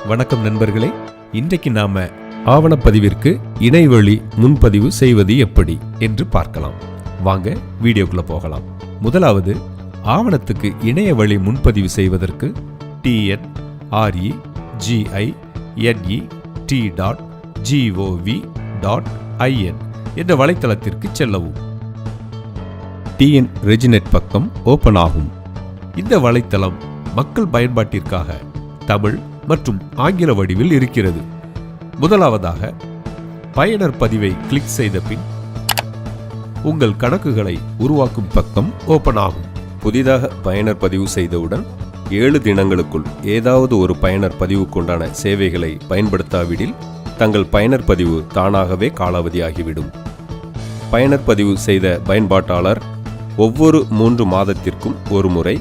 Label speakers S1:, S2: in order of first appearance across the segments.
S1: வணக்கம் நண்பர்களே, இன்றைக்கு நாம ஆவணப்பதிவிற்கு இணையவழி முன்பதிவு செய்வது எப்படி என்று பார்க்கலாம். வாங்க வீடியோக்குள்ள போகலாம். முதலாவது, ஆவணத்துக்கு இணையவழி முன்பதிவு செய்வதற்கு tnregnet.gov.in என்ற வலைத்தளத்திற்கு செல்லவும். டிஎன் ரெஜினெட் பக்கம் ஓபன் ஆகும். இந்த வலைத்தளம் மக்கள் பயன்பாட்டிற்காக தமிழ் மற்றும் ஆங்கில வடிவில் இருக்கிறது. முதலாவதாக பயனர் பதிவை கிளிக் செய்த பின் உங்கள் கணக்குகளை உருவாக்கும் பக்கம் ஓபன் ஆகும். புதிதாக பயனர் பதிவு செய்தவுடன் 7 தினங்களுக்குள் ஏதாவது ஒரு பயனர் பதிவுக்குண்டான சேவைகளை பயன்படுத்தாவிடில் தங்கள் பயனர் பதிவு தானாகவே காலாவதியாகிவிடும். பயனர் பதிவு செய்த பயன்பாட்டாளர் ஒவ்வொரு 3 மாதத்திற்கும் ஒரு முறை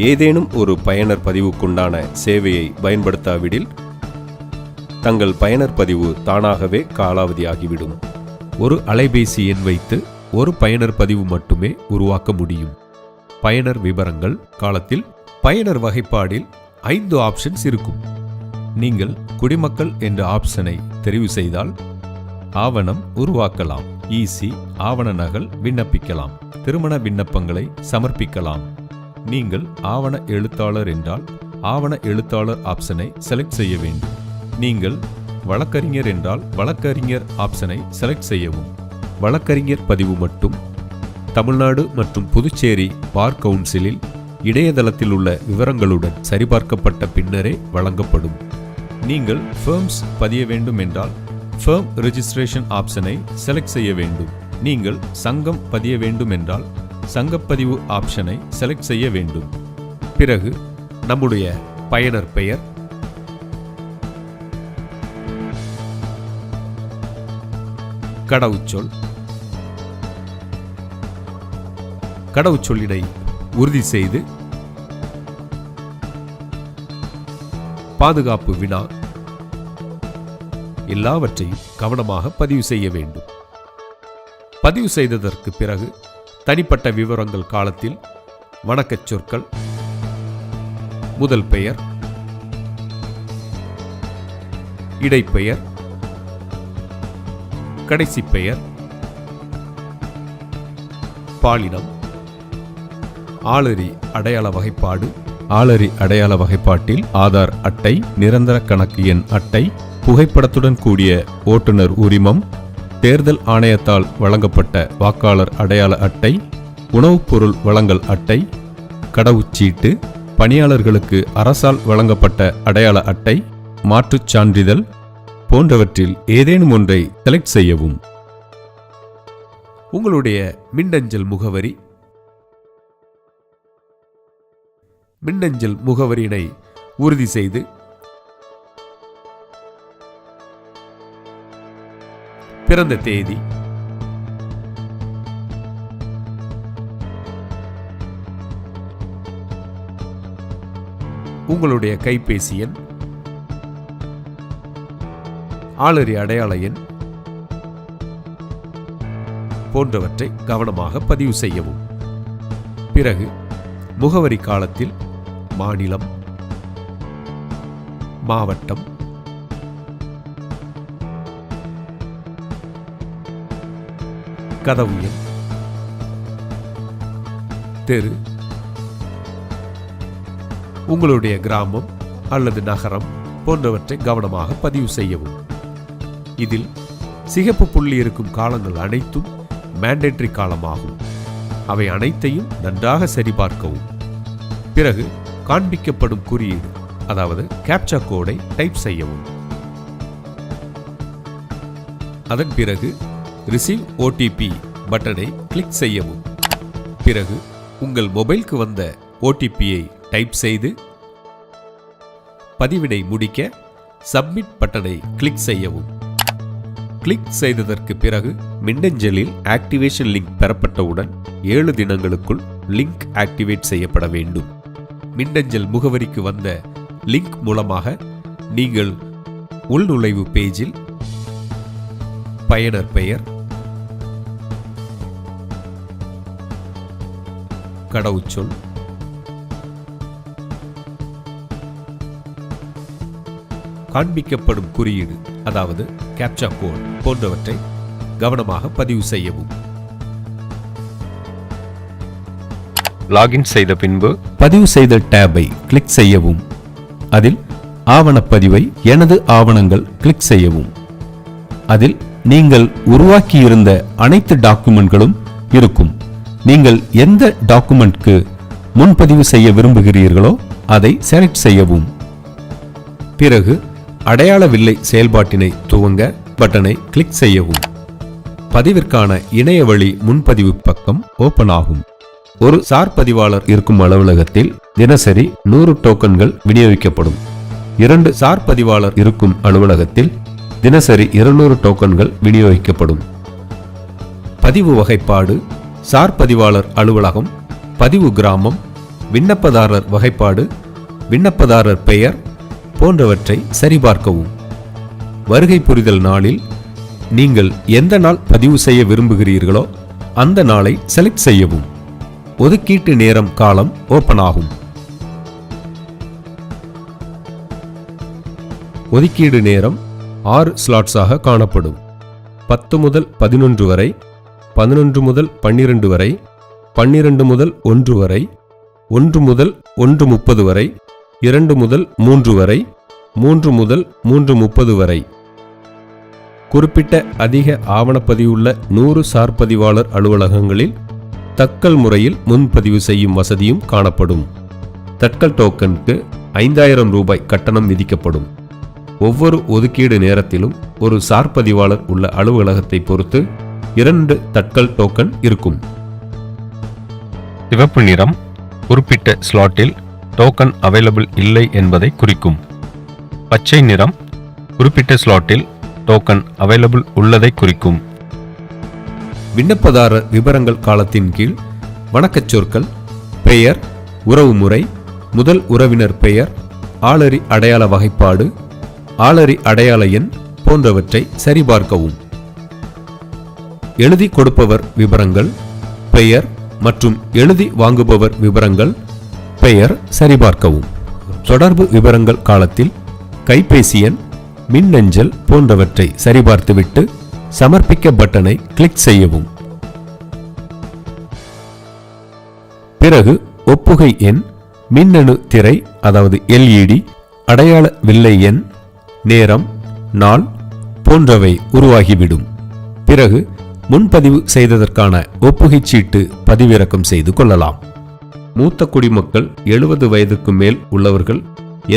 S1: ஏதேனும் ஒரு பயனர் பதிவுக்குண்டான சேவையை பயன்படுத்தாவிடில் தங்கள் பயனர் பதிவு தானாகவே காலாவதியாகிவிடும். ஒரு அலைபேசி எண் வைத்து ஒரு பயனர் பதிவு மட்டுமே உருவாக்க முடியும். பயனர் விவரங்கள் காலத்தில் பயனர் வகைப்பாடில் 5 ஆப்ஷன்ஸ் இருக்கும். நீங்கள் குடிமக்கள் என்ற ஆப்ஷனை தெரிவு செய்தால் ஆவணம் உருவாக்கலாம். ஈசி ஆவண நகல் விண்ணப்பிக்கலாம். திருமண விண்ணப்பங்களை சமர்ப்பிக்கலாம். நீங்கள் ஆவண எழுத்தாளர் என்றால் ஆவண எழுத்தாளர் ஆப்ஷனை செலக்ட் செய்ய வேண்டும். நீங்கள் வழக்கறிஞர் என்றால் வழக்கறிஞர் ஆப்ஷனை செலக்ட் செய்யவும். வழக்கறிஞர் பதிவு மட்டும் தமிழ்நாடு மற்றும் புதுச்சேரி பார் கவுன்சிலில் இணையதளத்தில் உள்ள விவரங்களுடன் சரிபார்க்கப்பட்ட பின்னரே வழங்கப்படும். நீங்கள் ஃபேர்ம்ஸ் பதிய வேண்டும் என்றால் ஃபேர்ம் ரெஜிஸ்ட்ரேஷன் ஆப்ஷனை செலக்ட் செய்ய வேண்டும். நீங்கள் சங்கம் பதிய வேண்டும் என்றால் சங்கப்பதிவு ஆப்ஷனை செலக்ட் செய்ய வேண்டும். பிறகு நம்முடைய பயனர் பெயர், கடவுச்சொல், கடவுச்சொல்லினை உறுதி செய்து பாதுகாப்பு வினா எல்லாவற்றையும் கவனமாக பதிவு செய்ய வேண்டும். பதிவு செய்ததற்கு பிறகு தனிப்பட்ட விவரங்கள் காலத்தில் வணக்கச் சொற்கள், முதல் பெயர், இடைப்பெயர், கடைசி பெயர், பாலினம், ஆளறி அடையாள வகைப்பாடு. ஆளறி அடையாள வகைப்பாட்டில் ஆதார் அட்டை, நிரந்தர கணக்கு எண் அட்டை, புகைப்படத்துடன் கூடிய ஓட்டுநர் உரிமம், தேர்தல் ஆணையத்தால் வழங்கப்பட்ட வாக்காளர் அடையாள அட்டை, உணவுப் பொருள் வழங்கல் அட்டை, கடவுச்சீட்டு, பணியாளர்களுக்கு அரசால் வழங்கப்பட்ட அடையாள அட்டை, மாற்றுச் சான்றிதழ் போன்றவற்றில் ஏதேனும் ஒன்றை செலக்ட் செய்யவும். உங்களுடைய மின்னஞ்சல் முகவரி, மின்னஞ்சல் முகவரியினை உறுதி செய்து பிறந்த தேதி, உங்களுடைய கைபேசி எண், ஆளறி அடையாள எண் போன்றவற்றை கவனமாக பதிவு செய்யவும். பிறகு முகவரி காலத்தில் மாநிலம், மாவட்டம், கதவு எண், தெரு, உங்களுடைய கிராமம் அல்லது நகரம் போன்றவற்றை கவனமாக பதிவு செய்யவும். இதில் சிகப்பு புள்ளி இருக்கும் காலங்கள் அனைத்தும் மேண்டேட்டரி காலமாகும். அவை அனைத்தையும் நன்றாக சரிபார்க்கவும். பிறகு காண்பிக்கப்படும் குறியீடு, அதாவது கேப்சா கோடை டைப் செய்யவும். அதன் பிறகு ரிசீவ் ஓடிபி பட்டனை கிளிக் செய்யவும். பிறகு உங்கள் மொபைலுக்கு வந்த ஓடிபியை டைப் செய்து பதிவினை முடிக்க சப்மிட் பட்டனை கிளிக் செய்யவும். கிளிக் செய்ததற்கு பிறகு மின்னஞ்சலில் ஆக்டிவேஷன் லிங்க் பெறப்பட்டவுடன் 7 தினங்களுக்குள் லிங்க் ஆக்டிவேட் செய்யப்பட வேண்டும். மின்னஞ்சல் முகவரிக்கு வந்த லிங்க் மூலமாக நீங்கள் உள்நுழைவு பேஜில் பயனர் பெயர், கடவுச்சொல், காண்பிக்கப்படும் குறியீடு அதாவது கேப்சா கோட் போன்றவற்றை கவனமாக பதிவு செய்யவும். லாகின் செய்த பின்பு பதிவு செய்த டேபை கிளிக் செய்யவும். அதில் ஆவணப்பதிவை எனது ஆவணங்கள் கிளிக் செய்யவும். அதில் நீங்கள் உருவாக்கியிருந்த அனைத்து டாக்குமெண்ட்களும் இருக்கும். நீங்கள் எந்த டாக்குமெண்ட்க்கு முன்பதிவு செய்ய விரும்புகிறீர்களோ அதை செலக்ட் செய்யவும். பிறகு அடையாள வில்லை செயல்பாட்டினை துவங்க பட்டனை கிளிக் செய்யவும். பதிவிற்கான இணையவழி முன்பதிவு பக்கம் ஓபன் ஆகும். ஒரு சார் பதிவாளர் இருக்கும் அலுவலகத்தில் தினசரி 100 டோக்கன்கள் விநியோகிக்கப்படும். 2 சார் பதிவாளர் இருக்கும் அலுவலகத்தில் தினசரி 200 டோக்கன்கள் விநியோகிக்கப்படும். பதிவு வகைப்பாடு, சார் பதிவாளர் அலுவலகம், பதிவு கிராமம், விண்ணப்பதாரர் வகைப்பாடு, விண்ணப்பதாரர் பெயர் போன்றவற்றை சரிபார்க்கவும். வருகை புரிதல் நாளில் நீங்கள் எந்த நாள் பதிவு செய்ய விரும்புகிறீர்களோ அந்த நாளை செலக்ட் செய்யவும். ஒதுக்கீட்டு நேரம் காலம் ஓபன் ஆகும். ஒதுக்கீடு நேரம் 6 ஸ்லாட்ஸாக காணப்படும். 10 முதல் 11 வரை, 11 முதல் 12 வரை, 12 முதல் 1 வரை, 1 முதல் 1:30 வரை, 2 முதல் 3 வரை, 3 முதல் 3:30 வரை. குறிப்பிட்ட அதிக ஆவணப்பதிவுள்ள 100 சார் பதிவாளர் அலுவலகங்களில் தட்கல் முறையில் முன்பதிவு செய்யும் வசதியும் காணப்படும். தட்கல் டோக்கனுக்கு 5000 ரூபாய் கட்டணம் விதிக்கப்படும். ஒவ்வொரு ஒதுக்கீடு நேரத்திலும் ஒரு சார் பதிவாளர் உள்ள அலுவலகத்தை பொறுத்து 2 தட்கல் டோக்கன் இருக்கும். சிவப்பு நிறம் குறிப்பிட்ட ஸ்லாட்டில் டோக்கன் அவைலபிள் இல்லை என்பதை குறிக்கும். பச்சை நிறம் குறிப்பிட்ட ஸ்லாட்டில் டோக்கன் அவைலபிள் உள்ளதை குறிக்கும். விண்ணப்பதாரர் விவரங்கள் காலத்தின் கீழ் வணக்கச் சொற்கள், பெயர், உறவுமுறை, முதல் உறவினர் பெயர், ஆளறி அடையாள வகைப்பாடு, ஆளறி அடையாள எண் போன்றவற்றை சரிபார்க்கவும். எழுதி கொடுப்பவர் விவரங்கள், பெயர் மற்றும் எழுதி வாங்குபவர் விவரங்கள், பெயர் சரிபார்க்கவும். தொடர்பு விவரங்கள் காலத்தில் கைபேசி எண், மின்னஞ்சல் போன்றவற்றை சரிபார்த்துவிட்டு சமர்ப்பிக்க பட்டனை கிளிக் செய்யவும். பிறகு ஒப்புகை எண், மின்னணு திரை அதாவது LED, அடையாள வில்லை எண், நேரம், நாள் போன்றவை உருவாகிவிடும். பிறகு முன்பதிவு செய்ததற்கான ஒப்புகை சீட்டு பதிவிறக்கம் செய்து கொள்ளலாம். மூத்த குடிமக்கள் 70 வயதுக்கு மேல் உள்ளவர்கள்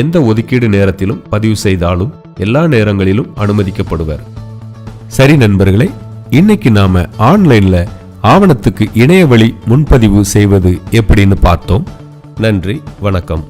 S1: எந்த ஒதுக்கீடு நேரத்திலும் பதிவு செய்தாலும் எல்லா நேரங்களிலும் அனுமதிக்கப்படுவர். சரி நண்பர்களே, இன்னைக்கு நாம ஆன்லைன்ல ஆவணத்துக்கு இணைய வழி முன்பதிவு செய்வது எப்படின்னு பார்த்தோம். நன்றி, வணக்கம்.